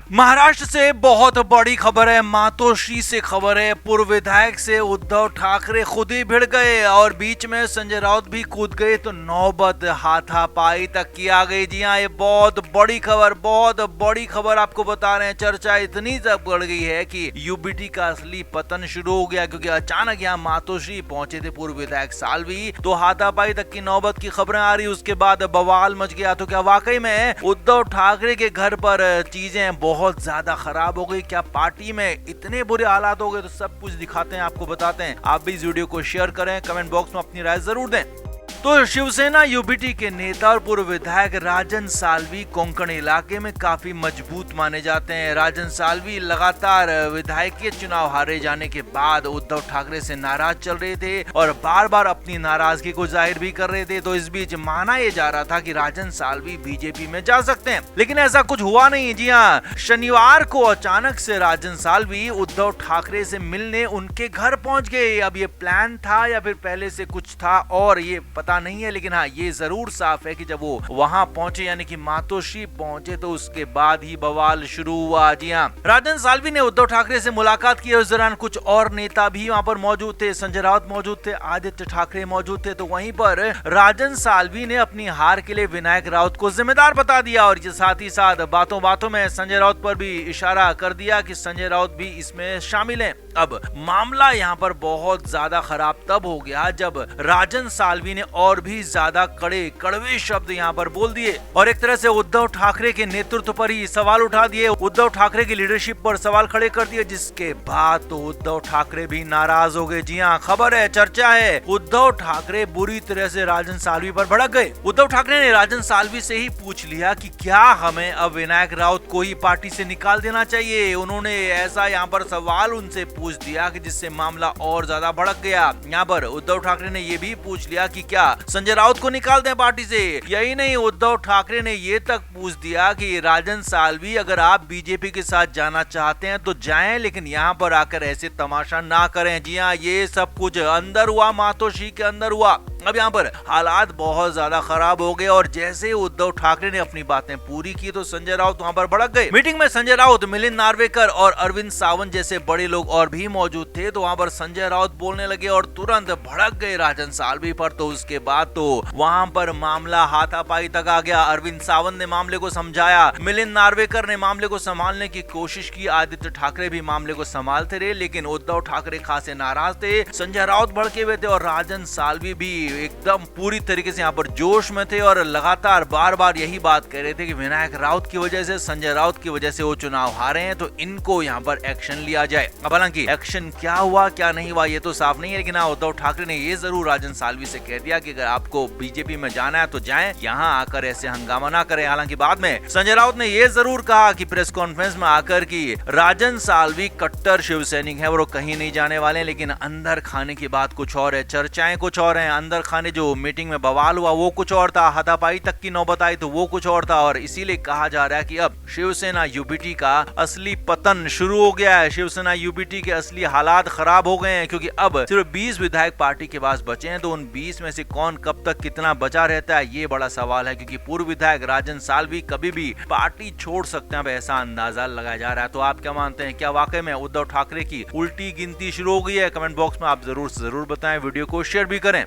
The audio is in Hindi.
महाराष्ट्र से बहुत बड़ी खबर है। मातोश्री से खबर है। पूर्व विधायक से उद्धव ठाकरे खुद ही भिड़ गए और बीच में संजय राउत भी कूद गए तो नौबत हाथापाई तक की आ गई। जी हाँ, ये बहुत बड़ी खबर आपको बता रहे हैं। चर्चा इतनी तक बढ़ गई है कि यूबीटी का असली पतन शुरू हो गया, क्योंकि अचानक यहाँ मातोश्री पहुंचे थे पूर्व विधायक साल्वी, तो हाथापाई तक की नौबत की खबरें आ रही। उसके बाद बवाल मच गया। तो क्या वाकई में उद्धव ठाकरे के घर पर चीजें बहुत ज्यादा खराब हो गई? क्या पार्टी में इतने बुरे हालात हो गए? तो सब कुछ दिखाते हैं, आपको बताते हैं। आप भी इस वीडियो को शेयर करें, कमेंट बॉक्स में अपनी राय जरूर दें। तो शिवसेना यूबीटी के नेता और पूर्व विधायक राजन साल्वी कोंकण इलाके में काफी मजबूत माने जाते हैं। राजन साल्वी लगातार विधायकीय चुनाव हारे जाने के बाद उद्धव ठाकरे से नाराज चल रहे थे और बार बार अपनी नाराजगी को जाहिर भी कर रहे थे। तो इस बीच माना यह जा रहा था कि राजन साल्वी बीजेपी में जा सकते हैं, लेकिन ऐसा कुछ हुआ नहीं। जी हाँ, शनिवार को अचानक से राजन साल्वी उद्धव ठाकरे से मिलने उनके घर पहुंच गए। अब ये प्लान था या फिर पहले से कुछ था और ये पता नहीं है, लेकिन हाँ, ये जरूर साफ है कि जब वो वहां पहुंचे यानी कि मातोश्री पहुंचे तो उसके बाद ही बवाल शुरू हुआ। जी हाँ, राजन साल्वी ने उद्धव ठाकरे से मुलाकात की। उस दौरान कुछ और नेता भी वहां पर मौजूद थे। संजय राउत मौजूद थे, आदित्य ठाकरे मौजूद थे। तो वहीं पर राजन साल्वी ने अपनी हार के लिए विनायक राउत को जिम्मेदार बता दिया और साथ ही साथ बातों बातों में संजय राउत पर भी इशारा कर दिया कि संजय राउत भी इसमें शामिल है। अब मामला यहाँ पर बहुत ज्यादा खराब तब हो गया जब राजन साल्वी ने और भी ज्यादा कड़वे शब्द यहाँ पर बोल दिए और एक तरह से उद्धव ठाकरे के नेतृत्व पर ही सवाल उठा दिए, उद्धव ठाकरे की लीडरशिप पर सवाल खड़े कर दिए, जिसके बाद तो उद्धव ठाकरे भी नाराज हो गए। जी हाँ, खबर है, चर्चा है, उद्धव ठाकरे बुरी तरह से राजन साल्वी पर भड़क गए। उद्धव ठाकरे ने राजन साल्वी से ही पूछ लिया कि क्या हमें अब विनायक राउत को ही पार्टी से निकाल देना चाहिए। उन्होंने ऐसा यहाँ पर सवाल उनसे पूछ दिया कि जिससे मामला और ज्यादा भड़क गया। यहाँ पर उद्धव ठाकरे ने ये भी पूछ लिया कि क्या संजय राउत को निकाल दें पार्टी से। यही नहीं, उद्धव ठाकरे ने ये तक पूछ दिया कि राजन साल्वी, अगर आप बीजेपी के साथ जाना चाहते हैं तो जाएं, लेकिन यहाँ पर आकर ऐसे तमाशा ना करें। जी हाँ, ये सब कुछ अंदर हुआ, मातोश्री के अंदर हुआ। अब यहाँ पर हालात बहुत ज्यादा खराब हो गए और जैसे उद्धव ठाकरे ने अपनी बातें पूरी की तो संजय राउत वहाँ पर भड़क गए। मीटिंग में संजय राउत, मिलिंद नार्वेकर और अरविंद सावंत जैसे बड़े लोग और भी मौजूद थे। तो वहाँ पर संजय राउत बोलने लगे और तुरंत भड़क गए राजन साल्वी पर। तो उसके बाद तो वहाँ पर मामला हाथापाई तक आ गया। अरविंद सावंत ने मामले को समझाया, मिलिंद नार्वेकर ने मामले को संभालने की कोशिश की, आदित्य ठाकरे भी मामले को संभालते रहे, लेकिन उद्धव ठाकरे खासे नाराज थे। संजय राउत भड़के हुए थे और राजन साल्वी भी एकदम पूरी तरीके से यहाँ पर जोश में थे और लगातार बार बार यही बात कह रहे थे कि विनायक राउत की वजह से, संजय राउत की वजह से वो चुनाव हारे हैं, तो इनको यहाँ पर एक्शन लिया जाए। अब हालांकि एक्शन क्या हुआ क्या नहीं हुआ ये तो साफ नहीं है, लेकिन हाँ, उद्धव ठाकरे ने ये जरूर राजन साल्वी से कह दिया कि अगर आपको बीजेपी में जाना है तो जाएं, यहाँ आकर ऐसे हंगामा ना करें। हालांकि बाद में संजय राउत ने ये जरूर कहा कि प्रेस कॉन्फ्रेंस में आकर कि राजन साल्वी कट्टर शिवसैनिक है, वो कहीं नहीं जाने वाले, लेकिन अंदर खाने की बात कुछ और है, चर्चाएं कुछ और हैं। अंदर खाने जो मीटिंग में बवाल हुआ वो कुछ और था, हाथापाई तक की नौबत आई तो वो कुछ और था और इसीलिए कहा जा रहा है कि अब शिवसेना यूबीटी का असली पतन शुरू हो गया है। शिवसेना यूबीटी के असली हालात खराब हो गए हैं, क्योंकि अब सिर्फ 20 विधायक पार्टी के पास बचे हैं। तो उन 20 में से कौन कब तक कितना बचा रहता है ये बड़ा सवाल है, क्योंकि पूर्व विधायक राजन साल्वी कभी भी पार्टी छोड़ सकते हैं, ऐसा अंदाजा लगाया जा रहा है। तो आप क्या मानते हैं, क्या वाकई में उद्धव ठाकरे की उल्टी गिनती शुरू हो गई है? कमेंट बॉक्स में आप जरूर बताएं, वीडियो को शेयर भी करें।